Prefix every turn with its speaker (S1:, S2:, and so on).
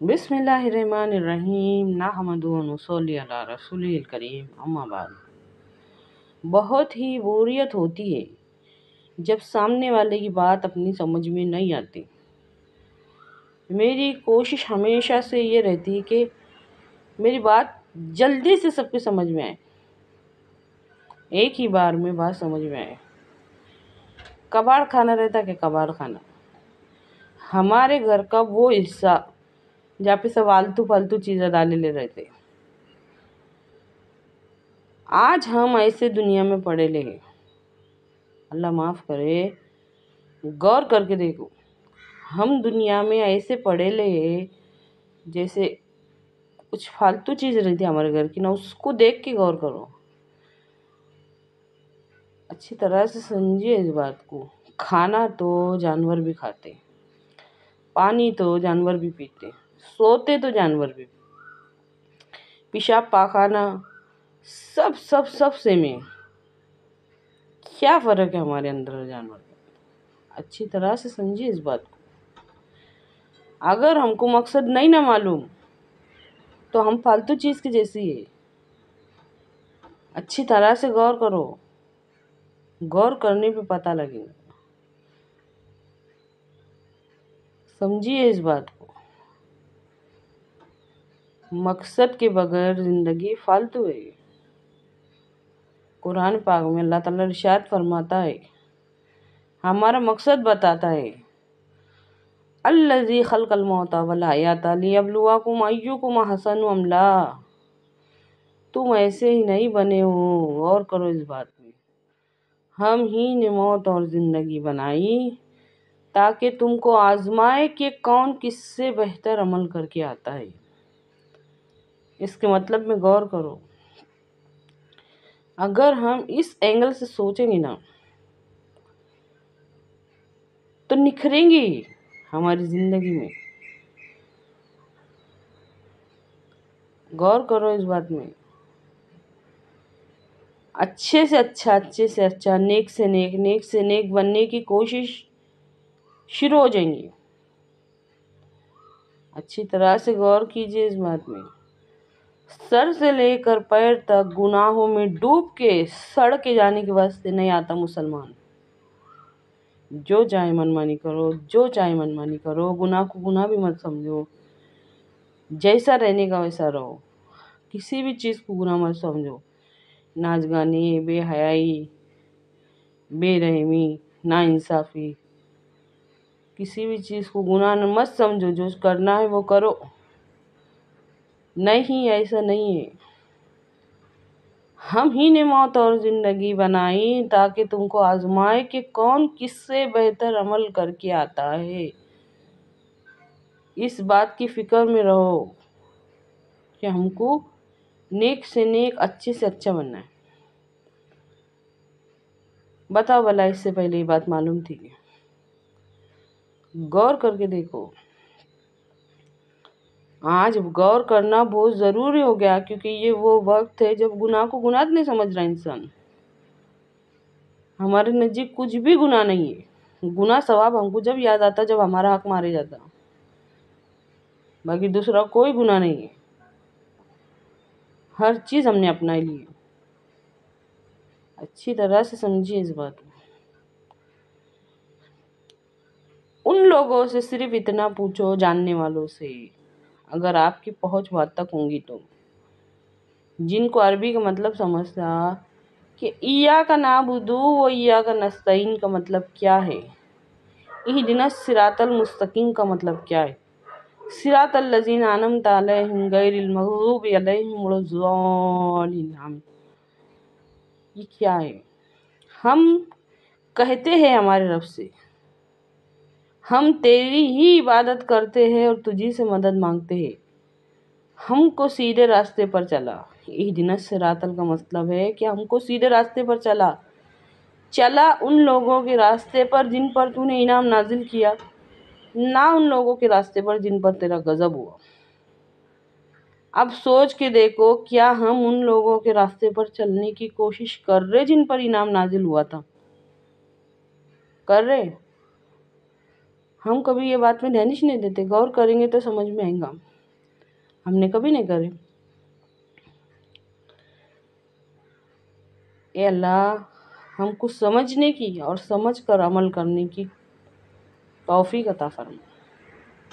S1: बिस्मिल्लाहिर्रहमानिर्रहीम नहमदुहु व नुसल्ली अला रसूलिल करीम अम्मा बाद। बहुत ही बोरियत होती है जब सामने वाले की बात अपनी समझ में नहीं आती। मेरी कोशिश हमेशा से ये रहती है कि मेरी बात जल्दी से सबके समझ में आए, एक ही बार में बात समझ में आए। कबाड़ खाना रहता कि कबाड़ खाना, हमारे घर का वो हिस्सा जहाँ पे सब आलतू फालतू चीज़ें डाले ले रहते। आज हम ऐसे दुनिया में पड़े ले हैं, अल्लाह माफ़ करे, गौर करके देखो। हम दुनिया में ऐसे पड़े ले हैं जैसे कुछ फालतू चीज़ रहती है हमारे घर की ना, उसको देख के गौर करो, अच्छी तरह से समझिए इस बात को। खाना तो जानवर भी खाते, पानी तो जानवर भी पीते, सोते तो जानवर भी, पेशाब पाखाना सब सब सब सेम है। क्या फ़र्क है हमारे अंदर और जानवर में? अच्छी तरह से समझिए इस बात को। अगर हमको मकसद नहीं ना मालूम तो हम फालतू चीज़ की जैसी है। अच्छी तरह से गौर करो, गौर करने पे पता लगेगा। समझिए इस बात को। मकसद के बगैर ज़िंदगी फालतू है। कुरान पाक में अल्लाह ताला इरशाद फरमाता है, हमारा मकसद बताता है, अल्लज़ी खलक़ल मौता वल हयाता लियब्लुवकुम अय्युकुम अहसनु अमला। तुम ऐसे ही नहीं बने हो, गौर करो इस बात में। हम ही ने मौत और ज़िंदगी बनाई ताकि तुमको आजमाए कि कौन किससे बेहतर अमल करके आता है। इसके मतलब में गौर करो। अगर हम इस एंगल से सोचेंगे ना तो निखरेंगे हमारी ज़िंदगी में। गौर करो इस बात में। अच्छे से अच्छा, नेक से नेक बनने की कोशिश शुरू हो जाएंगी। अच्छी तरह से गौर कीजिए इस बात में। सर से लेकर पैर तक गुनाहों में डूब के सड़ के जाने के वास्ते नहीं आता मुसलमान। जो चाहे मनमानी करो, जो चाहे मनमानी करो, गुनाह को गुनाह भी मत समझो, जैसा रहने का वैसा रहो, किसी भी चीज़ को गुनाह मत समझो। नाच गाने, बेहयाई, बेरहमी, नाइंसाफ़ी, किसी भी चीज़ को गुनाह मत समझो। जो करना है वो करो। नहीं, ऐसा नहीं है। हम ही ने मौत और ज़िंदगी बनाई ताकि तुमको आजमाए कि कौन किससे बेहतर अमल करके आता है। इस बात की फ़िक्र में रहो कि हमको नेक से नेक, अच्छे से अच्छा बनना है। बताओ भला, इससे पहले ये बात मालूम थी? गौर करके देखो। आज गौर करना बहुत ज़रूरी हो गया, क्योंकि ये वो वक्त है जब गुनाह को गुनाह नहीं समझ रहा इंसान। हमारे नज़दीक कुछ भी गुनाह नहीं है। गुनाह सवाब हमको जब याद आता जब हमारा हक मारे जाता, बाकी दूसरा कोई गुनाह नहीं है। हर चीज़ हमने अपना ली है। अच्छी तरह से समझिए इस बात को। उन लोगों से सिर्फ इतना पूछो, जानने वालों से, अगर आपकी पहुंच वहाँ तक होंगी तो, जिनको अरबी का मतलब समझता कि इय्याका नअबुदु व इय्याका नस्तईन का मतलब क्या है, इहदिनस सिरातल मुस्तकीम का मतलब क्या है, सिरातल लज़ीना अनअमता अलैहिम गैरिल मग़ज़ूबि अलैहिम वलद्दालिन, ये क्या है? हम कहते हैं हमारे रब से, हम तेरी ही इबादत करते हैं और तुझी से मदद मांगते हैं, हमको सीधे रास्ते पर चला। इहदिनस सिरातल का मतलब है कि हमको सीधे रास्ते पर चला उन लोगों के रास्ते पर जिन पर तूने इनाम नाजिल किया, ना उन लोगों के रास्ते पर जिन पर तेरा गज़ब हुआ। अब सोच के देखो, क्या हम उन लोगों के रास्ते पर चलने की कोशिश कर रहे जिन पर इनाम नाजिल हुआ था? कर रहे? ہم کبھی یہ بات میں دھیان نہیں دیتے، غور کریں گے تو سمجھ میں آئے گا، ہم نے کبھی نہیں کرے۔ اے اللہ ہم کو سمجھنے کی اور سمجھ کر عمل کرنے کی توفیق عطا فرما۔